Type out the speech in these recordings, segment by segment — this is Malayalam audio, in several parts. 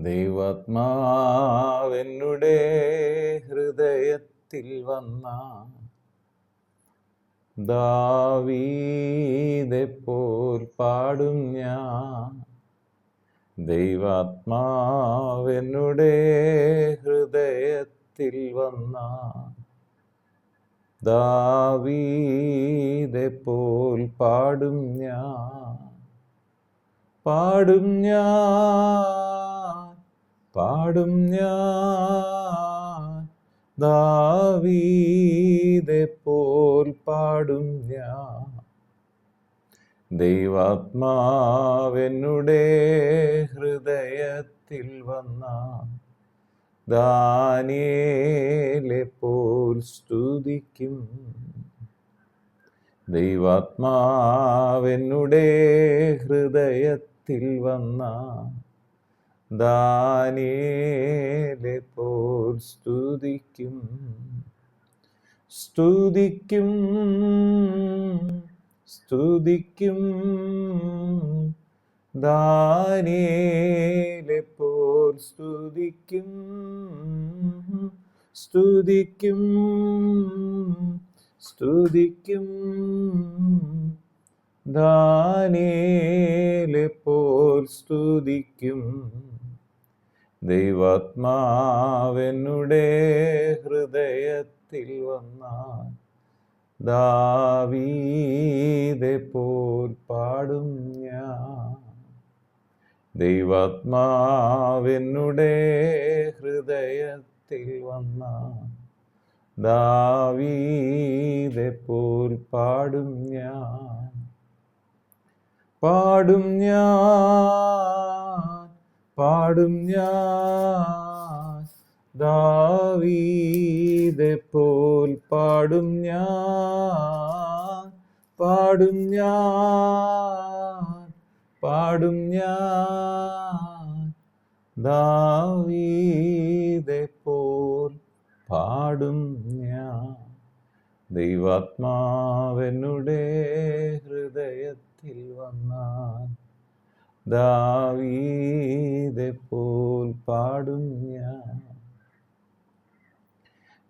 ദൈവാത്മാവെന്നുടെ ഹൃദയത്തിൽ വന്ന ദാവീദെപ്പോൽ പാടും ഞാൻ. ദൈവാത്മാവെന്നുടെ ഹൃദയത്തിൽ വന്ന ദാവീദെപ്പോൽ പാടും ഞാൻ. പാടും ഞാൻ ദാവീദെപ്പോൽ പാടും ഞാൻ. ദൈവാത്മാവെന്നുടെ ഹൃദയത്തിൽ വന്ന ദാനിയേലെപ്പോൽ സ്തുതിക്കും. ദൈവാത്മാവെന്നുടെ ഹൃദയത്തിൽ വന്ന ദാനിയേലെപ്പോൽ സ്തുതിക്കും. സ്തുതിക്കും സ്തുതിക്കും ദാനിയേലെപ്പോൽ സ്തുതിക്കും. സ്തുതിക്കും സ്തുതിക്കും ദാനിയേലെപ്പോൽ സ്തുതിക്കും. ദൈവാത്മാവെന്നുടെ ഹൃദയത്തിൽ വന്ന ദാവീദെപ്പോൽ പാടും ഞാൻ. ദൈവാത്മാവെന്നുടെ ഹൃദയത്തിൽ വന്ന ദാവീദെപ്പോൽ പാടും ഞാൻ. പാടും ഞാൻ പാടും ഞാൻ ദാവീദെപ്പോൽ പാടും ഞാൻ. പാടും ഞാൻ പാടും ഞാൻ ദാവീദെപ്പോൽ പാടും ഞാൻ. ദൈവാത്മാവെന്നുടെ ഹൃദയത്തിൽ വന്നാൽ ദാവീദെപ്പോൽ പാടും ഞാൻ.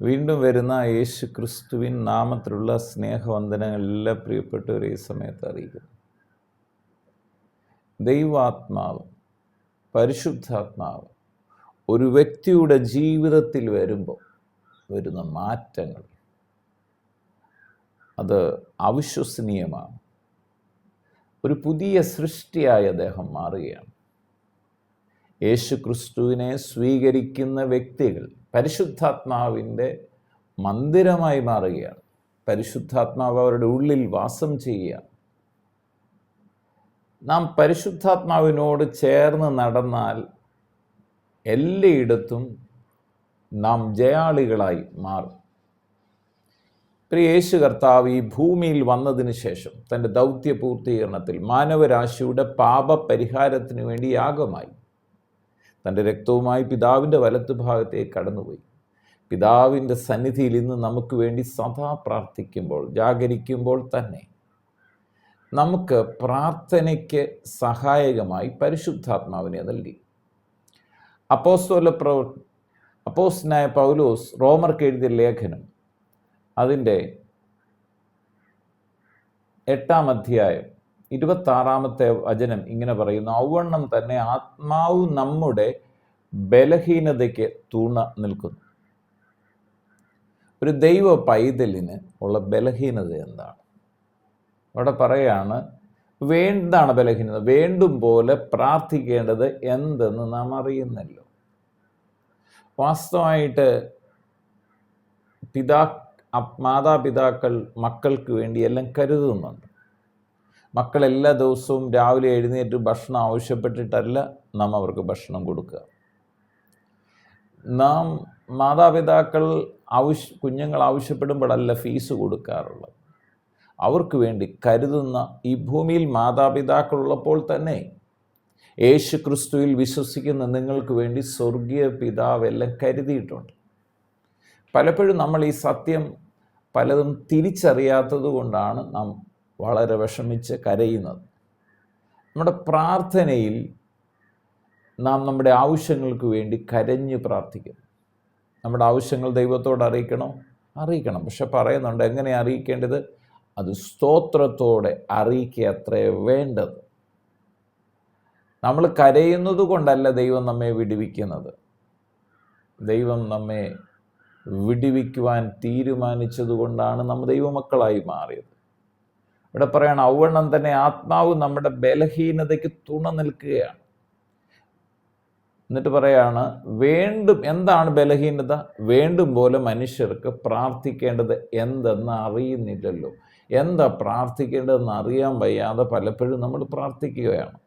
വീണ്ടും വരുന്ന യേശു ക്രിസ്തുവിൻ നാമത്തിലുള്ള സ്നേഹവന്ദനങ്ങൾ എല്ലാ പ്രിയപ്പെട്ടവരെ ഈ സമയത്ത് അറിയിക്കുന്നു. ദൈവാത്മാവ്, പരിശുദ്ധാത്മാവ് ഒരു വ്യക്തിയുടെ ജീവിതത്തിൽ വരുമ്പോൾ വരുന്ന മാറ്റങ്ങൾ അത് അവിശ്വസനീയമാണ്. ഒരു പുതിയ സൃഷ്ടിയായി അദ്ദേഹം മാറുകയാണ്. യേശു ക്രിസ്തുവിനെ സ്വീകരിക്കുന്ന വ്യക്തികൾ പരിശുദ്ധാത്മാവിൻ്റെ മന്ദിരമായി മാറുകയാണ്. പരിശുദ്ധാത്മാവ് അവരുടെ ഉള്ളിൽ വാസം ചെയ്യുകയാണ്. നാം പരിശുദ്ധാത്മാവിനോട് ചേർന്ന് നടന്നാൽ എല്ലായിടത്തും നാം ജയാളികളായി മാറും. യേശു കർത്താവ് ഈ ഭൂമിയിൽ വന്നതിന് ശേഷം തൻ്റെ ദൗത്യ പൂർത്തീകരണത്തിൽ മാനവരാശിയുടെ പാപപരിഹാരത്തിന് വേണ്ടി യാഗമായി തൻ്റെ രക്തവുമായി പിതാവിൻ്റെ വലത്തുഭാഗത്തേക്ക് കടന്നുപോയി. പിതാവിൻ്റെ സന്നിധിയിൽ ഇന്ന് നമുക്ക് വേണ്ടി സദാ പ്രാർത്ഥിക്കുമ്പോൾ, ജാഗരിക്കുമ്പോൾ തന്നെ നമുക്ക് പ്രാർത്ഥനയ്ക്ക് സഹായകമായി പരിശുദ്ധാത്മാവിനെ നൽകി. അപ്പോസ്തലനായ പൗലോസ് റോമർക്ക് എഴുതിയ ലേഖനം അതിൻ്റെ 8-ാം അധ്യായം 26-ാമത്തെ വചനം ഇങ്ങനെ പറയുന്നു: ഔവണ്ണം തന്നെ ആത്മാവ് നമ്മുടെ ബലഹീനതയ്ക്ക് തൂണ നിൽക്കുന്നു. ഒരു ദൈവ പൈതലിന് ഉള്ള ബലഹീനത എന്താണ്? അവിടെ പറയാണ്, എന്താണ് ബലഹീനത? വേണ്ടും പോലെ പ്രാർത്ഥിക്കേണ്ടത് എന്തെന്ന് നാം അറിയുന്നല്ലോ. വാസ്തവമായിട്ട് മാതാപിതാക്കൾ മക്കൾക്ക് വേണ്ടി എല്ലാം കരുതുന്നുണ്ട്. മക്കൾ എല്ലാ ദിവസവും രാവിലെ എഴുന്നേറ്റ് ഭക്ഷണം ആവശ്യപ്പെട്ടിട്ടല്ല നാം അവർക്ക് ഭക്ഷണം കൊടുക്കുക. നാം മാതാപിതാക്കൾ കുഞ്ഞുങ്ങൾ ആവശ്യപ്പെടുമ്പോഴല്ല ഫീസ് കൊടുക്കാറുള്ളത്. അവർക്ക് വേണ്ടി കരുതുന്ന ഈ ഭൂമിയിൽ മാതാപിതാക്കളുള്ളപ്പോൾ തന്നെ യേശു ക്രിസ്തുവിൽ വിശ്വസിക്കുന്ന നിങ്ങൾക്ക് വേണ്ടി സ്വർഗീയ പിതാവ് എല്ലാം കരുതിയിട്ടുണ്ട്. പലപ്പോഴും നമ്മൾ ഈ സത്യം പലതും തിരിച്ചറിയാത്തത് കൊണ്ടാണ് നാം വളരെ വിഷമിച്ച് കരയുന്നത്. നമ്മുടെ പ്രാർത്ഥനയിൽ നാം നമ്മുടെ ആവശ്യങ്ങൾക്ക് വേണ്ടി കരഞ്ഞ് പ്രാർത്ഥിക്കുന്നു. നമ്മുടെ ആവശ്യങ്ങൾ ദൈവത്തോട് അറിയിക്കണം. പക്ഷെ പറയുന്നുണ്ട് എങ്ങനെ അറിയിക്കേണ്ടത്? അത് സ്തോത്രത്തോടെ അറിയിക്കുക അത്രേ വേണ്ടത്. നമ്മൾ കരയുന്നത് കൊണ്ടല്ല ദൈവം നമ്മെ വിടുവിക്കുന്നത്. ദൈവം നമ്മെ വിടുവിക്കുവാൻ തീരുമാനിച്ചത് കൊണ്ടാണ് നമ്മൾ ദൈവമക്കളായി മാറിയത്. ഇവിടെ പറയണം, ഔവണ്ണം തന്നെ ആത്മാവ് നമ്മുടെ ബലഹീനതയ്ക്ക് തുണ നിൽക്കുകയാണ്. എന്നിട്ട് പറയാണ്, എന്താണ് ബലഹീനത? വേണ്ടും പോലെ മനുഷ്യർക്ക് പ്രാർത്ഥിക്കേണ്ടത് എന്തെന്ന് അറിയുന്നില്ലല്ലോ. എന്താ പ്രാർത്ഥിക്കേണ്ടതെന്ന് അറിയാൻ വയ്യാതെ പലപ്പോഴും നമ്മൾ പ്രാർത്ഥിക്കുകയാണ്.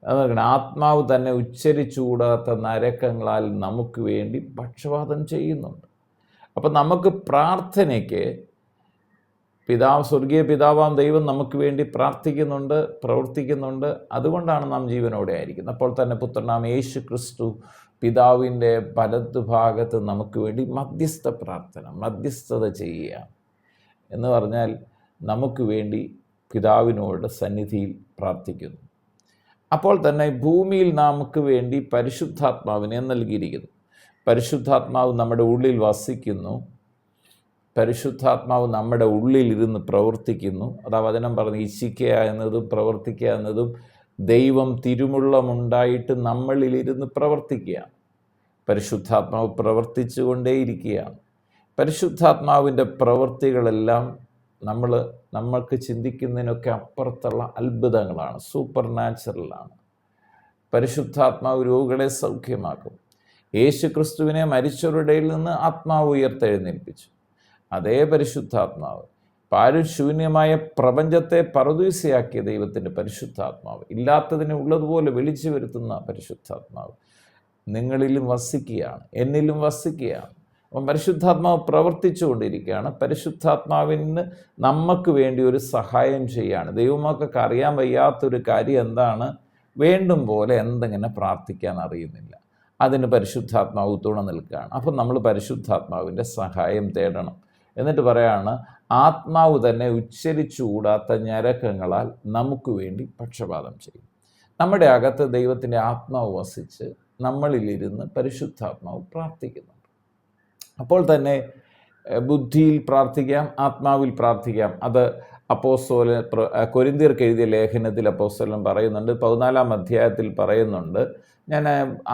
അതാണ് ആത്മാവ് തന്നെ ഉച്ചരിച്ചുകൂടാത്ത നരക്കങ്ങളാൽ നമുക്ക് വേണ്ടി പക്ഷപാതം ചെയ്യുന്നുണ്ട്. അപ്പം നമുക്ക് പ്രാർത്ഥനയ്ക്ക് സ്വർഗീയ പിതാവാം ദൈവം നമുക്ക് വേണ്ടി പ്രാർത്ഥിക്കുന്നുണ്ട്, പ്രവർത്തിക്കുന്നുണ്ട്. അതുകൊണ്ടാണ് നാം ജീവനോടെ ആയിരിക്കുന്നത്. അപ്പോൾ തന്നെ പുത്രനാം യേശു ക്രിസ്തു പിതാവിൻ്റെ വലതുഭാഗത്ത് നമുക്ക് വേണ്ടി മധ്യസ്ഥത ചെയ്യുക എന്ന് പറഞ്ഞാൽ നമുക്ക് വേണ്ടി പിതാവിനോട് സന്നിധിയിൽ പ്രാർത്ഥിക്കുന്നു. അപ്പോൾ തന്നെ ഭൂമിയിൽ നമുക്ക് വേണ്ടി പരിശുദ്ധാത്മാവിനെ നൽകിയിരിക്കുന്നു. പരിശുദ്ധാത്മാവ് നമ്മുടെ ഉള്ളിൽ വസിക്കുന്നു. പരിശുദ്ധാത്മാവ് നമ്മുടെ ഉള്ളിൽ ഇരുന്ന് പ്രവർത്തിക്കുന്നു. അതാ വചനം പറഞ്ഞ് ഇച്ഛിക്കുക എന്നതും പ്രവർത്തിക്കുക എന്നതും ദൈവം തിരുമുള്ളമുണ്ടായിട്ട് നമ്മളിലിരുന്ന് പ്രവർത്തിക്കുകയാണ്. പരിശുദ്ധാത്മാവ് പ്രവർത്തിച്ചു കൊണ്ടേയിരിക്കുകയാണ്. പരിശുദ്ധാത്മാവിൻ്റെ പ്രവൃത്തികളെല്ലാം നമ്മൾക്ക് ചിന്തിക്കുന്നതിനൊക്കെ അപ്പുറത്തുള്ള അത്ഭുതങ്ങളാണ്, സൂപ്പർ നാച്ചുറലാണ്. പരിശുദ്ധാത്മാവ് രോഗികളെ സൗഖ്യമാക്കും. യേശു ക്രിസ്തുവിനെ മരിച്ചവരുടെ നിന്ന് ആത്മാവ് ഉയർത്തെഴുന്നേൽപ്പിച്ചു. അതേ പരിശുദ്ധാത്മാവ് പാരുശൂന്യമായ പ്രപഞ്ചത്തെ പറുദീസയാക്കിയ ദൈവത്തിൻ്റെ പരിശുദ്ധാത്മാവ്, ഇല്ലാത്തതിനെ ഉള്ളതുപോലെ വിളിച്ചു വരുത്തുന്ന പരിശുദ്ധാത്മാവ് നിങ്ങളിലും വസിക്കുകയാണ്, എന്നിലും വസിക്കുകയാണ്. അപ്പം പരിശുദ്ധാത്മാവ് പ്രവർത്തിച്ചു കൊണ്ടിരിക്കുകയാണ്. പരിശുദ്ധാത്മാവിന് നമുക്ക് വേണ്ടി ഒരു സഹായം ചെയ്യുകയാണ്. ദൈവമക്കൾക്ക് അറിയാൻ വയ്യാത്തൊരു കാര്യം എന്താണ്? വേണ്ടും പോലെ എന്തെങ്ങനെ പ്രാർത്ഥിക്കാൻ അറിയുന്നില്ല. അതിന് പരിശുദ്ധാത്മാവ് തുണ നിൽക്കുകയാണ്. അപ്പം നമ്മൾ പരിശുദ്ധാത്മാവിൻ്റെ സഹായം തേടണം. എന്നിട്ട് പറയാണ്, ആത്മാവ് തന്നെ ഉച്ചരിച്ചുകൂടാത്ത ഞരക്കങ്ങളാൽ നമുക്ക് വേണ്ടി പക്ഷപാതം ചെയ്യും. നമ്മുടെ അകത്ത് ദൈവത്തിൻ്റെ ആത്മാവ് വസിച്ച് നമ്മളിലിരുന്ന് പരിശുദ്ധാത്മാവ് പ്രാർത്ഥിക്കുന്നുണ്ട്. അപ്പോൾ തന്നെ ബുദ്ധിയിൽ പ്രാർത്ഥിക്കാം, ആത്മാവിൽ പ്രാർത്ഥിക്കാം. അത് അപ്പോസ്തലൻ കൊരിന്ത്യർക്ക് എഴുതിയ ലേഖനത്തിൽ അപ്പോസ്തലൻ പറയുന്നുണ്ട്. 14-ാം അധ്യായത്തിൽ പറയുന്നുണ്ട്, ഞാൻ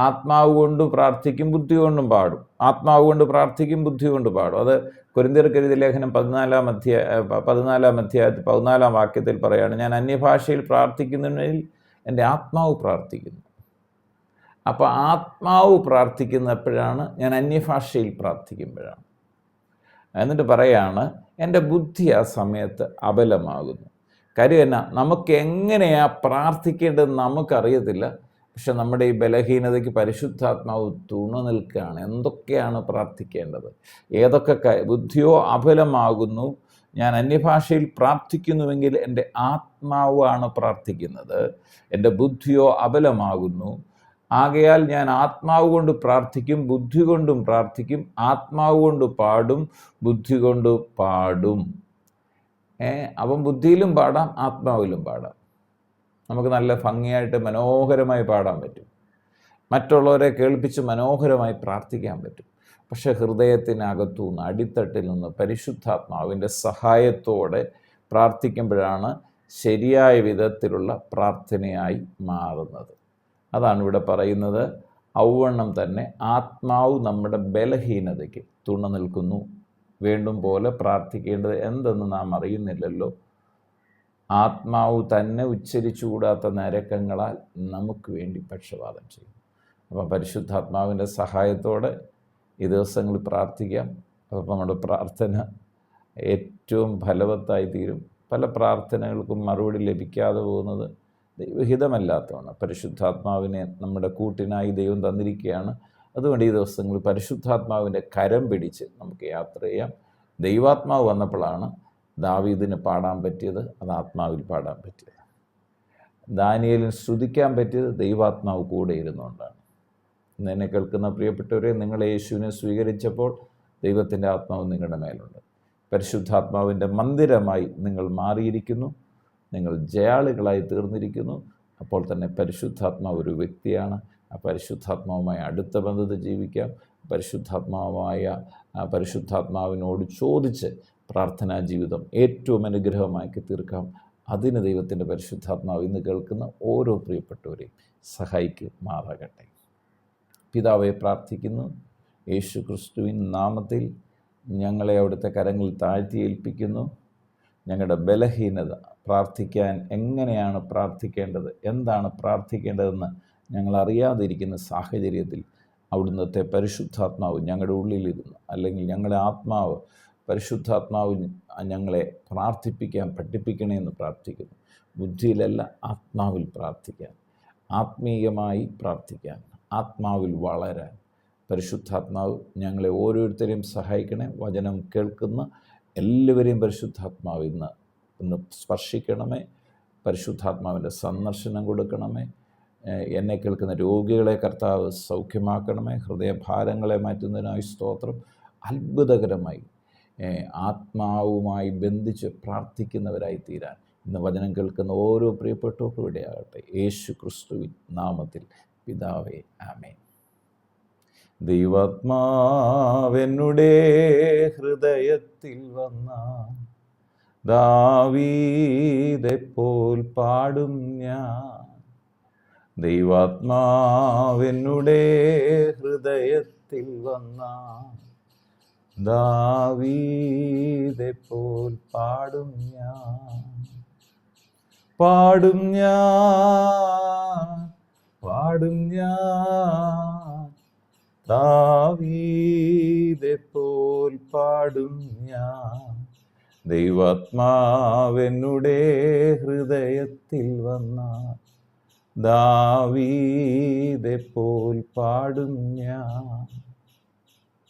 ആത്മാവ് കൊണ്ട് പ്രാർത്ഥിക്കും, ബുദ്ധി കൊണ്ടും പാടും. ആത്മാവ് കൊണ്ട് പ്രാർത്ഥിക്കും, ബുദ്ധി കൊണ്ട് പാടും. അത് കൊരിന്ത്യർക്ക് എഴുതിയ ലേഖനം 14-ാം അധ്യായത്തിൽ 14-ാം വാക്യത്തിൽ പറയുകയാണ്, ഞാൻ അന്യഭാഷയിൽ പ്രാർത്ഥിക്കുന്നതിൽ എൻ്റെ ആത്മാവ് പ്രാർത്ഥിക്കുന്നു. അപ്പോൾ ആത്മാവ് പ്രാർത്ഥിക്കുന്നപ്പോഴാണ്, ഞാൻ അന്യഭാഷയിൽ പ്രാർത്ഥിക്കുമ്പോഴാണ്. എന്നിട്ട് പറയാണ്, എൻ്റെ ബുദ്ധി ആ സമയത്ത് അബലമാകുന്നു. കാര്യം എന്നാ, നമുക്ക് എങ്ങനെയാണ് പ്രാർത്ഥിക്കേണ്ടതെന്ന് നമുക്കറിയത്തില്ല. പക്ഷെ നമ്മുടെ ഈ ബലഹീനതയ്ക്ക് പരിശുദ്ധാത്മാവ് തുണ നിൽക്കുകയാണ്. എന്തൊക്കെയാണ് പ്രാർത്ഥിക്കേണ്ടത്, ഏതൊക്കെ ബുദ്ധിയോ അബലമാകുന്നു. ഞാൻ അന്യഭാഷയിൽ പ്രാർത്ഥിക്കുന്നുവെങ്കിൽ എൻ്റെ ആത്മാവാണ് പ്രാർത്ഥിക്കുന്നത്, എൻ്റെ ബുദ്ധിയോ അബലമാകുന്നു. ആകയാൽ ഞാൻ ആത്മാവ് കൊണ്ട് പ്രാർത്ഥിക്കും, ബുദ്ധി കൊണ്ടും പ്രാർത്ഥിക്കും. ആത്മാവ് കൊണ്ട് പാടും, ബുദ്ധി കൊണ്ട് പാടും. അപ്പം ബുദ്ധിയിലും പാടാം, ആത്മാവിലും പാടാം. നമുക്ക് നല്ല ഭംഗിയായിട്ട് മനോഹരമായി പാടാൻ പറ്റും, മറ്റുള്ളവരെ കേൾപ്പിച്ച് മനോഹരമായി പ്രാർത്ഥിക്കാൻ പറ്റും. പക്ഷെ ഹൃദയത്തിനകത്തുനിന്ന്, അടിത്തട്ടിൽ നിന്ന് പരിശുദ്ധാത്മാവിൻ്റെ സഹായത്തോടെ പ്രാർത്ഥിക്കുമ്പോഴാണ് ശരിയായ വിധത്തിലുള്ള പ്രാർത്ഥനയായി മാറുന്നത്. അതാണ് ഇവിടെ പറയുന്നത്. ഔവണ്ണം തന്നെ ആത്മാവ് നമ്മുടെ ബലഹീനതയ്ക്ക് തുണ നിൽക്കുന്നു. വേണ്ടും പോലെ പ്രാർത്ഥിക്കേണ്ടത് എന്തെന്ന് നാം അറിയുന്നില്ലല്ലോ. ആത്മാവ് തന്നെ ഉച്ചരിച്ചുകൂടാത്ത നരക്കങ്ങളാൽ നമുക്ക് വേണ്ടി പക്ഷപാതം ചെയ്യും. അപ്പം പരിശുദ്ധാത്മാവിൻ്റെ സഹായത്തോടെ ഈ ദിവസങ്ങളിൽ പ്രാർത്ഥിക്കാം. അപ്പം നമ്മുടെ പ്രാർത്ഥന ഏറ്റവും ഫലവത്തായി തീരും. പല പ്രാർത്ഥനകൾക്കും മറുപടി ലഭിക്കാതെ പോകുന്നത് ദൈവഹിതമല്ലാത്തതാണ്. പരിശുദ്ധാത്മാവിനെ നമ്മുടെ കൂട്ടിനായി ദൈവം തന്നിരിക്കുകയാണ്. അതുകൊണ്ട് ഈ ദിവസങ്ങളിൽ പരിശുദ്ധാത്മാവിൻ്റെ കരം പിടിച്ച് നമുക്ക് യാത്ര ചെയ്യാം. ദൈവാത്മാവ് വന്നപ്പോഴാണ് ദാവീദിന് പാടാൻ പറ്റിയത്, അത് ആത്മാവിൽ പാടാൻ പറ്റിയത്. ദാനിയേലിന് സ്തുതിക്കാൻ പറ്റിയത് ദൈവാത്മാവ് കൂടെ ഇരുന്നുകൊണ്ടാണ്. ഇന്ന് എന്നെ കേൾക്കുന്ന പ്രിയപ്പെട്ടവരെ, നിങ്ങൾ യേശുവിനെ സ്വീകരിച്ചപ്പോൾ ദൈവത്തിൻ്റെ ആത്മാവ് നിങ്ങളുടെ മേലുണ്ട്. പരിശുദ്ധാത്മാവിൻ്റെ മന്ദിരമായി നിങ്ങൾ മാറിയിരിക്കുന്നു. നിങ്ങൾ ജയാളികളായി തീർന്നിരിക്കുന്നു. അപ്പോൾ തന്നെ പരിശുദ്ധാത്മാവ് ഒരു വ്യക്തിയാണ്. ആ പരിശുദ്ധാത്മാവുമായി അടുത്ത ബന്ധത്തിൽ ജീവിക്കാം. പരിശുദ്ധാത്മാവിനോട് ചോദിച്ച് പ്രാർത്ഥനാ ജീവിതം ഏറ്റവും അനുഗ്രഹമാക്കി തീർക്കാം. അതിന് ദൈവത്തിൻ്റെ പരിശുദ്ധാത്മാവ് ഇന്ന് കേൾക്കുന്ന ഓരോ പ്രിയപ്പെട്ടവരെയും സഹായിക്കുമാറാകട്ടെ. പിതാവെ, പ്രാർത്ഥിക്കുന്നു യേശു ക്രിസ്തുവിൻ നാമത്തിൽ ഞങ്ങളെ അവിടുത്തെ കരങ്ങളിൽ താഴ്ത്തി ഏൽപ്പിക്കുന്നു. ഞങ്ങളുടെ ബലഹീനത, പ്രാർത്ഥിക്കാൻ എങ്ങനെയാണ് പ്രാർത്ഥിക്കേണ്ടത്, എന്താണ് പ്രാർത്ഥിക്കേണ്ടതെന്ന് ഞങ്ങൾ അറിയാതിരിക്കുന്ന സാഹചര്യത്തിൽ അവിടുന്നത്തെ പരിശുദ്ധാത്മാവ് ഞങ്ങളുടെ ഉള്ളിലിരുന്നു, അല്ലെങ്കിൽ ഞങ്ങളുടെ ആത്മാവ് പരിശുദ്ധാത്മാവ് ഞങ്ങളെ പ്രാർത്ഥിപ്പിക്കാൻ പഠിപ്പിക്കണമെന്ന് പ്രാർത്ഥിക്കുന്നു. ബുദ്ധിയിലല്ല, ആത്മാവിൽ പ്രാർത്ഥിക്കാൻ, ആത്മീയമായി പ്രാർത്ഥിക്കാൻ, ആത്മാവിൽ വളരാൻ പരിശുദ്ധാത്മാവ് ഞങ്ങളെ ഓരോരുത്തരെയും സഹായിക്കണേ. വചനം കേൾക്കുന്ന എല്ലാവരെയും പരിശുദ്ധാത്മാവ് ഇന്ന് സ്പർശിക്കണമേ. പരിശുദ്ധാത്മാവിൻ്റെ സന്ദർശനം കൊടുക്കണമേ. എന്നെ കേൾക്കുന്ന രോഗികളെ കർത്താവ് സൗഖ്യമാക്കണമേ. ഹൃദയഭാരങ്ങളെ മാറ്റുന്നതിനായി സ്തോത്രം. അത്ഭുതകരമായി ആത്മാവുമായി ബന്ധിച്ച് പ്രാർത്ഥിക്കുന്നവരായി തീരാൻ ഇന്ന് വചനം കേൾക്കുന്ന ഓരോ പ്രിയപ്പെട്ടവർക്കും ഇടയാകട്ടെ. യേശു ക്രിസ്തുവിൻ നാമത്തിൽ പിതാവേ, ആമേൻ. ദൈവാത്മാവെന്നുടെ ഹൃദയത്തിൽ വന്ന ദാവീദെപ്പോൽ പാടും ഞാൻ. ദൈവാത്മാവെന്നുടെ ഹൃദയത്തിൽ വന്ന ദാവീദെപ്പോൽ പാടും ഞാൻ. പാടും ഞാൻ, പാടും ഞാൻ, ദാവീദെപ്പോൽ പാടും ഞാൻ. ദൈവാത്മാവെന്നുടെ ഹൃദയത്തിൽ വന്ന ദാവീദെപ്പോൽ പാടും ഞാൻ.